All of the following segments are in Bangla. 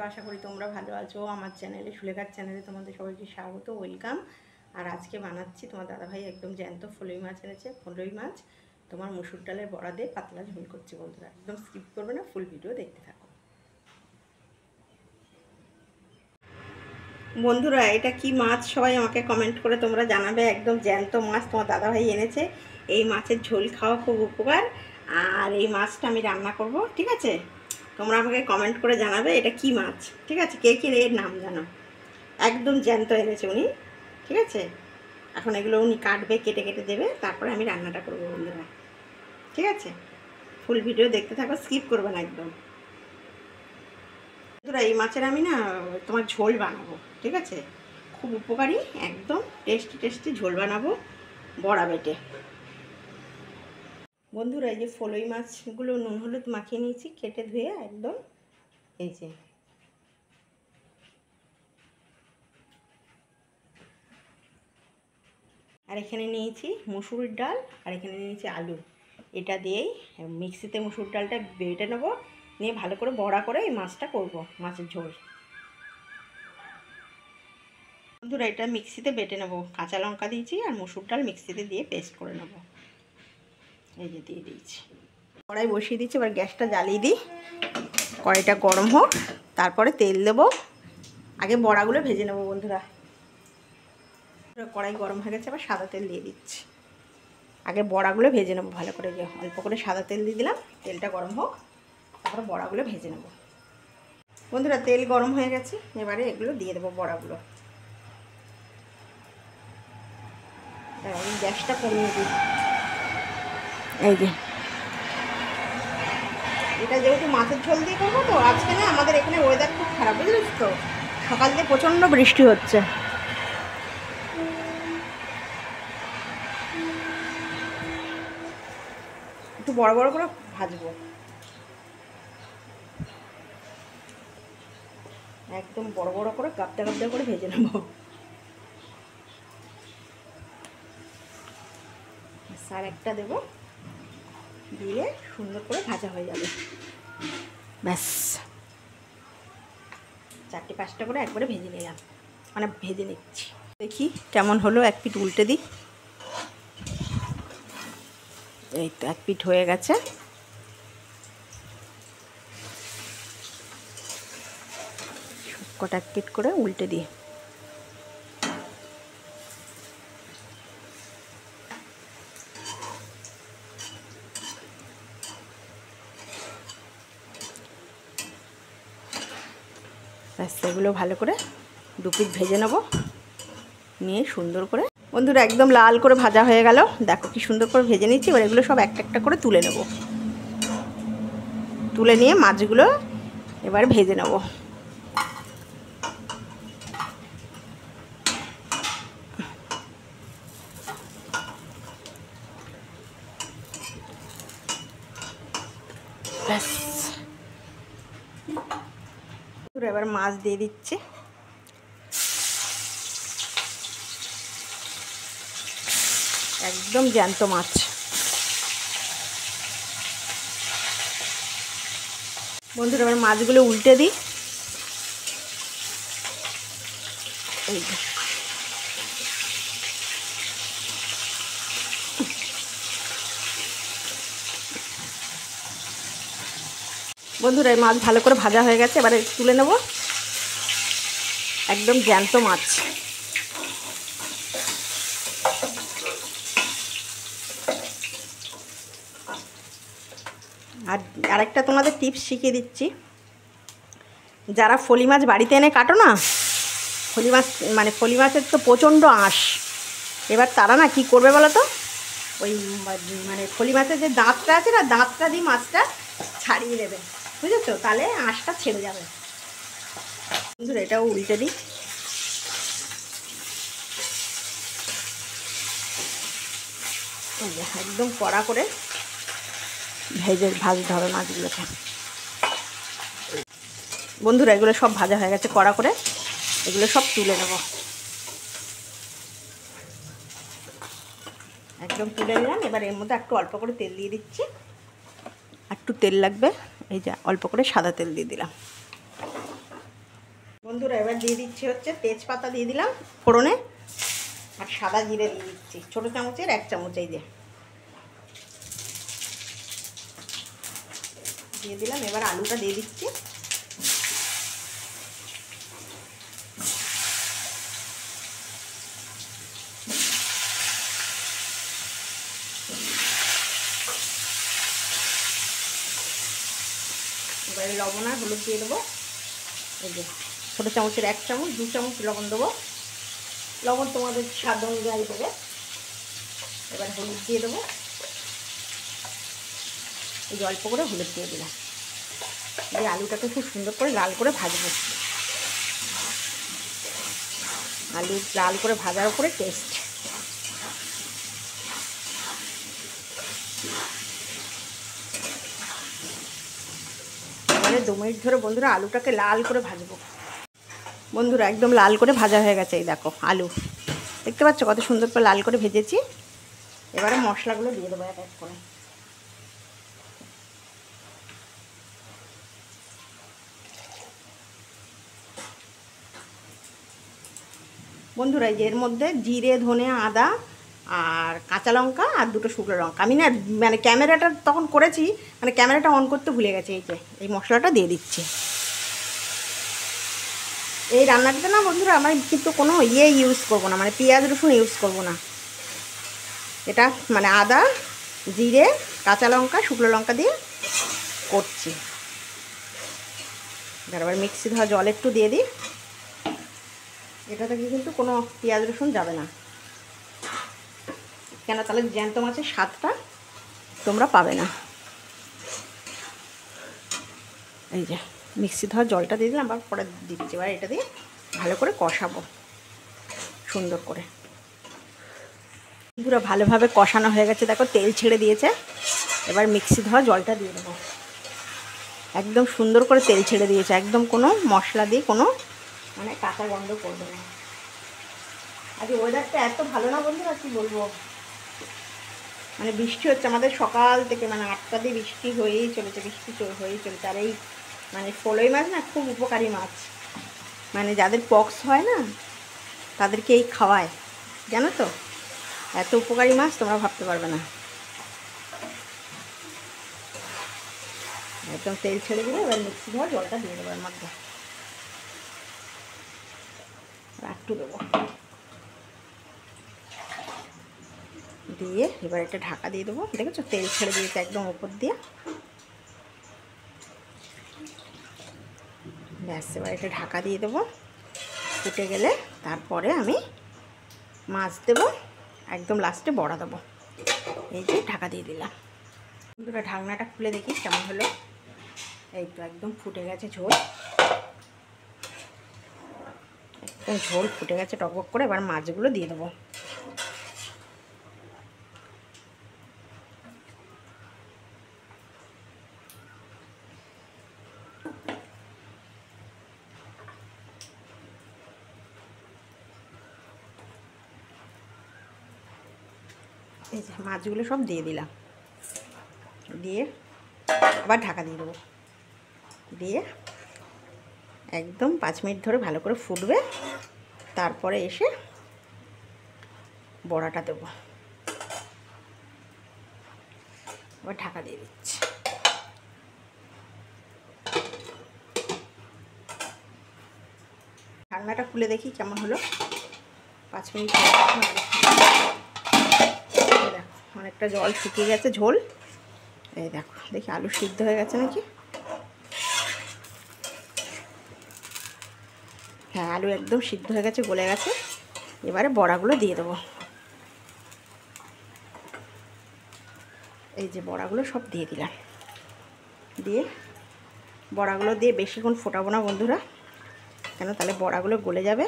আশা করি তোমরা ভালো আছো। আমার চ্যানেলে সুলেখার চ্যানেলে তোমাদের সবাইকে স্বাগত, ওয়েলকাম। আর আজকে বানাচ্ছি তোমার দাদাভাই একদম জ্যান্ত ফলই মাছ এনেছে। ফলই মাছ তোমার মসুর ডালের বড়া দিয়ে পাতলা ঝোল করছি। বন্ধুরা একদম স্কিপ করবে না, ফুল ভিডিও দেখতে থাকো। বন্ধুরা এটা কি মাছ সবাই আমাকে কমেন্ট করে তোমরা জানাবে। একদম জ্যান্ত মাছ তোমার দাদাভাই এনেছে। এই মাছের ঝোল খাওয়া খুব উপকার। আর এই মাছটা আমি রান্না করব, ঠিক আছে? তোমরা আমাকে কমেন্ট করে জানাবে এটা কি মাছ, ঠিক আছে? কে কে এর নাম জানো। একদম জ্যান্ত এনেছে উনি, ঠিক আছে? এখন এগুলো উনি কাটবে, কেটে কেটে দেবে, তারপরে আমি রান্নাটা করবো বন্ধুরা, ঠিক আছে? ফুল ভিডিও দেখতে থাকো, স্কিপ করবে না একদম। বন্ধুরা এই মাছের আমি না তোমার ঝোল বানাবো, ঠিক আছে? খুব উপকারী, একদম টেস্টি টেস্টি ঝোল বানাবো বড়া বেটে। বন্ধুরা এই যে ফলই মাছগুলো নুন হলুদ মাখিয়ে নিয়েছি, কেটে ধুয়ে একদম। এই যে আর এখানে নিয়েছি মুসুর ডাল, আর এখানে নিয়েছি আলু। এটা দিয়েই মিক্সিতে মুসুর ডালটা বেটে নেবো, নিয়ে ভালো করে বড়া করে এই মাছটা করব, মাছের ঝোল। বন্ধুরা এটা মিক্সিতে বেটে নেবো, কাঁচা লঙ্কা দিয়েছি আর মুসুর ডাল মিক্সিতে দিয়ে পেস্ট করে নেবো। এই যে দিয়ে দিয়েছি, কড়াই বসিয়ে দিচ্ছি। এবার গ্যাসটা জ্বালিয়ে দিই, কড়াইটা গরম হোক, তারপরে তেল দেবো। আগে বড়াগুলো ভেজে নেবো বন্ধুরা। কড়াই গরম হয়ে গেছে, আবার সাদা তেল দিয়ে দিচ্ছি। আগে বড়াগুলো ভেজে নেবো ভালো করে, যে অল্প করে সাদা তেল দিয়ে দিলাম। তেলটা গরম হোক, তারপরে বড়াগুলো ভেজে নেবো। বন্ধুরা তেল গরম হয়ে গেছে, এবারে এগুলো দিয়ে দেবো বড়াগুলো। আমি গ্যাসটা কমিয়ে দিই। এই যে এটা যেহেতু মাছের ঝোল দিয়ে করবো, তো আজকে না আমাদের এখানে ওয়েদার খুব খারাপ, বুঝলিস তো? সকাল থেকে প্রচণ্ড বৃষ্টি হচ্ছে। একটু বড় বড় করে ভাজবো, একদম বড় বড় করে গাবদা গাবদা করে ভেজে নেবো। আর একটা দেবো, দিয়ে সুন্দর করে ভাজা হয়ে যাবে। ব্যাস 4-5টা করে একবারে ভেজে নিলাম, মানে ভেজে নিচ্ছি। দেখি কেমন হলো, এক পিঠ উল্টে দিই। এই তো এক পিঠ হয়ে গেছে। সবকটা এক পিঠ করে উল্টে দিই। ব্যাস এগুলো ভালো করে 2 পিঠ ভেজে নেবো, নিয়ে সুন্দর করে। বন্ধুরা একদম লাল করে ভাজা হয়ে গেল, দেখো কি সুন্দর করে ভেজে নিচ্ছি। এবার এগুলো সব একটা একটা করে তুলে নেব। তুলে নিয়ে মাছগুলো এবার ভেজে নেব। ব্যাস এবার মাছ দিয়ে দিচ্ছি। একদম জ্যান্ত মাছ। বন্ধুরা এবার মাছগুলো উল্টে দিই। এই যে বন্ধুরা এই মাছ ভালো করে ভাজা হয়ে গেছে, এবারে তুলে নেব। একদম জ্যান্ত মাছ। আর আরেকটা তোমাদের টিপস শিখিয়ে দিচ্ছি। যারা ফলি মাছ বাড়িতে এনে কাটো না, ফলি মাছ মানে ফলি মাছের তো প্রচণ্ড আঁশ। এবার তারা না কি করবে বলো তো, ওই মানে ফলি মাছের যে দাঁতটা আছে না, দাঁতটা দিয়ে মাছটা ছাড়িয়ে নেবে, বুঝেছো? তাহলে আঁশটা ছেড়ে যাবে। বন্ধুরা এটাও উল্টে দিই। একদম কড়া করে ভাজতে হবে মাছগুলোকে। বন্ধুরা এগুলো সব ভাজা হয়ে গেছে কড়া করে, এগুলো সব তুলে নেব। একদম তুলে নিলাম। এবার এর মধ্যে একটু অল্প করে তেল দিয়ে দিচ্ছি। একটু তেল লাগবে, এই যে অল্প করে সাদা তেল দিয়ে দিলাম। বন্ধুরা এবার দিয়ে দিচ্ছি হচ্ছে তেজপাতা দিয়ে দিলাম ফোড়নে, আর সাদা জিরে দিয়ে দিচ্ছি ছোটো চামচের 1 চামচ, এই দিয়ে দিলাম। এবার আলুটা দিয়ে দিচ্ছি। এবারে লবণ আর হলুদ দিয়ে দেবো। এই যে ছোটো চামচের 1 চামচ, 2 চামচ লবণ দেবো। লবণ তোমাদের স্বাদ অনুযায়ী দেবে। এবার হলুদ দিয়ে দেবো, এই যে অল্প করে হলুদ দিয়ে দিলাম। দিয়ে আলুটাকে খুব সুন্দর করে লাল করে ভাজবো। আলু লাল করে ভাজার উপরে টেস্ট। এবারে 2 মিনিট ধরে বন্ধুরা আলুটাকে লাল করে ভাজবো। বন্ধুরা একদম লাল করে ভাজা হয়ে গেছে। এই দেখো আলু দেখতে পাচ্ছ কত সুন্দর করে লাল করে ভেজেছি। এবারে মশলাগুলো দিয়ে দেবো এক এক করে। বন্ধুরা এর মধ্যে জিরে, ধনে, আদা আর কাঁচা লঙ্কা আর 2টো শুকনো লঙ্কা, আমি না মানে ক্যামেরাটা তখন করেছি, মানে ক্যামেরাটা অন করতে ভুলে গেছি। এই যে এই মশলাটা দিয়ে দিচ্ছি। এই রান্নাটাতে না বন্ধুরা আমার কিন্তু কোনো ইউজ করবো না, মানে পেঁয়াজ রসুন ইউজ করবো না। এটা মানে আদা, জিরে, কাঁচা লঙ্কা, শুকনো লঙ্কা দিয়ে করছি। এবার মিক্সি ধোয়া জল একটু দিয়ে দিই। এটা থেকে কিন্তু কোনো পেঁয়াজ রসুন যাবে না, কেন তাহলে জ্যান্ত মাছের স্বাদটা তোমরা পাবে না। এই যে মিক্সি ধোয়া জলটা দিয়ে দিলাম, আবার পরে দিচ্ছি। এবার এটা দিয়ে ভালো করে কষাবো সুন্দর করে। পুরো ভালোভাবে কষানো হয়ে গেছে, দেখো তেল ছেড়ে দিয়েছে। এবার মিক্সি ধোয়া জলটা দিয়ে দেবো। একদম সুন্দর করে তেল ছেড়ে দিয়েছে, একদম কোনো মশলা দিয়ে কোনো মানে কাঁচা গন্ধ করবে না। আজ ওয়েদারটা এত ভালো না বন্ধুরা, কি বলবো, মানে বৃষ্টি হচ্ছে আমাদের সকাল থেকে, মানে 8টা দিয়ে বৃষ্টি হয়েই চলেছে, হয়েই চলেছে। আর এই মানে ফলই মাছ না খুব উপকারী মাছ, মানে যাদের পক্স হয় না তাদেরকে এই খাওয়ায়, জানো তো। এত উপকারী মাছ তোমরা ভাবতে পারবে না। একদম তেল ছেড়ে দিলে এবার মিক্সি ধোয়া জলটা দিয়ে দেবো এর মধ্যে, একটু দেবো দিয়ে এবার এটা ঢাকা দিয়ে দেবো। দেখেছো তেল ছেড়ে দিয়েছে একদম উপর দিয়ে। ব্যাস এবার এটা ঢাকা দিয়ে দেবো। ফুটে গেলে তারপরে আমি মাছ দেবো, একদম লাস্টে বড়া দেবো। এই যে ঢাকা দিয়ে দিলাম। বন্ধুরা ঢাকনাটা খুলে দেখি কেমন হলো। এই তো একদম ফুটে গেছে ঝোল, একদম ঝোল ফুটে গেছে টকবক করে। এবার মাছগুলো দিয়ে দেবো। এই যে মাছগুলো সব দিয়ে দিলাম, দিয়ে আবার ঢাকা দিয়ে দেবো। দিয়ে একদম 5 মিনিট ধরে ভালো করে ফুটবে, তারপরে এসে বড়াটা দেবো। আবার ঢাকা দিয়ে দিচ্ছি। ঢাকনাটা খুলে দেখি কেমন হলো। 5 মিনিট দেখো অনেকটা জল শুকিয়ে গেছে, ঝোল। এই দেখো দেখি আলু সিদ্ধ হয়ে গেছে নাকি। হ্যাঁ আলু একদম সিদ্ধ হয়ে গেছে, গলে গেছে। এবারে বড়াগুলো দিয়ে দেবো। এই যে বড়াগুলো সব দিয়ে দিলাম। দিয়ে বড়াগুলো দিয়ে বেশিক্ষণ ফোটাবো না বন্ধুরা, কেন তাহলে বড়াগুলো গলে যাবে।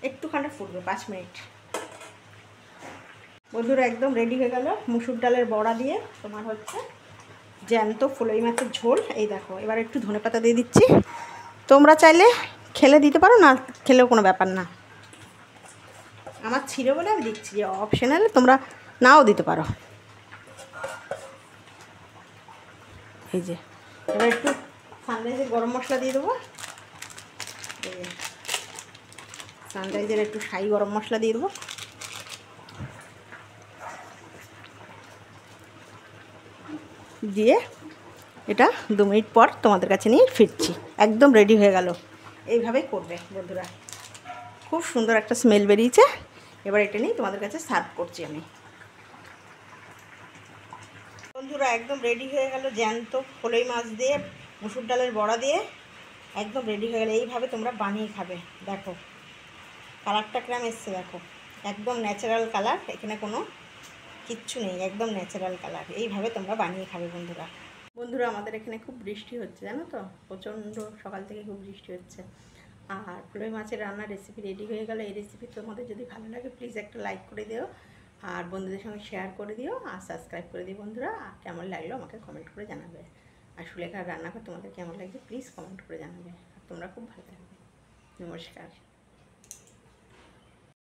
একটুখানি ফুটবে 5 মিনিট। বন্ধুরা একদম রেডি হয়ে গেল মুসুর ডালের বড়া দিয়ে তোমার হচ্ছে জ্যান্ত ফলই মাছের ঝোল। এই দেখো এবার একটু ধনেপাতা দিয়ে দিচ্ছি। তোমরা চাইলে খেলে দিতে পারো, না খেলেও কোনো ব্যাপার না। আমার ছিল বলে আমি দিচ্ছি, যে অপশনাল তোমরা নাও দিতে পারো। এই যে এবার একটু সানরাইজের গরম মশলা দিয়ে দেবো। এই যে সানরাইজের একটু শাহি গরম মশলা দিয়ে দেবো। দিয়ে এটা 2 মিনিট পর তোমাদের কাছে নিয়ে ফিরছি। একদম রেডি হয়ে গেল। এইভাবেই করবে বন্ধুরা, খুব সুন্দর একটা স্মেল বেরিয়েছে। এবার এটা নিয়ে তোমাদের কাছে সার্ভ করছি আমি। বন্ধুরা একদম রেডি হয়ে গেল জ্যান্ত ফলই মাছ দিয়ে মুসুর ডালের বড়া দিয়ে, একদম রেডি হয়ে গেল। এইভাবে তোমরা বানিয়ে খাবে। দেখো কালারটা কিরম এসছে, দেখো একদম ন্যাচারাল কালার, এখানে কোনো কিচ্ছু নেই, একদম ন্যাচারাল কালার। এইভাবে তোমরা বানিয়ে খাবে বন্ধুরা। বন্ধুরা আমাদের এখানে খুব বৃষ্টি হচ্ছে, জানো তো, প্রচণ্ড সকাল থেকে খুব বৃষ্টি হচ্ছে। আর ফলই মাছের রান্নার রেসিপি রেডি হয়ে গেল। এই রেসিপি তোমাদের যদি ভালো লাগে প্লিজ একটা লাইক করে দিও, আর বন্ধুদের সঙ্গে শেয়ার করে দিও, আর সাবস্ক্রাইব করে দিও বন্ধুরা। আর কেমন লাগলো আমাকে কমেন্ট করে জানাবে। আর সুলেখার রান্নাঘর তোমাদের কেমন লাগছে প্লিজ কমেন্ট করে জানাবে। আর তোমরা খুব ভালো থাকবে। নমস্কার।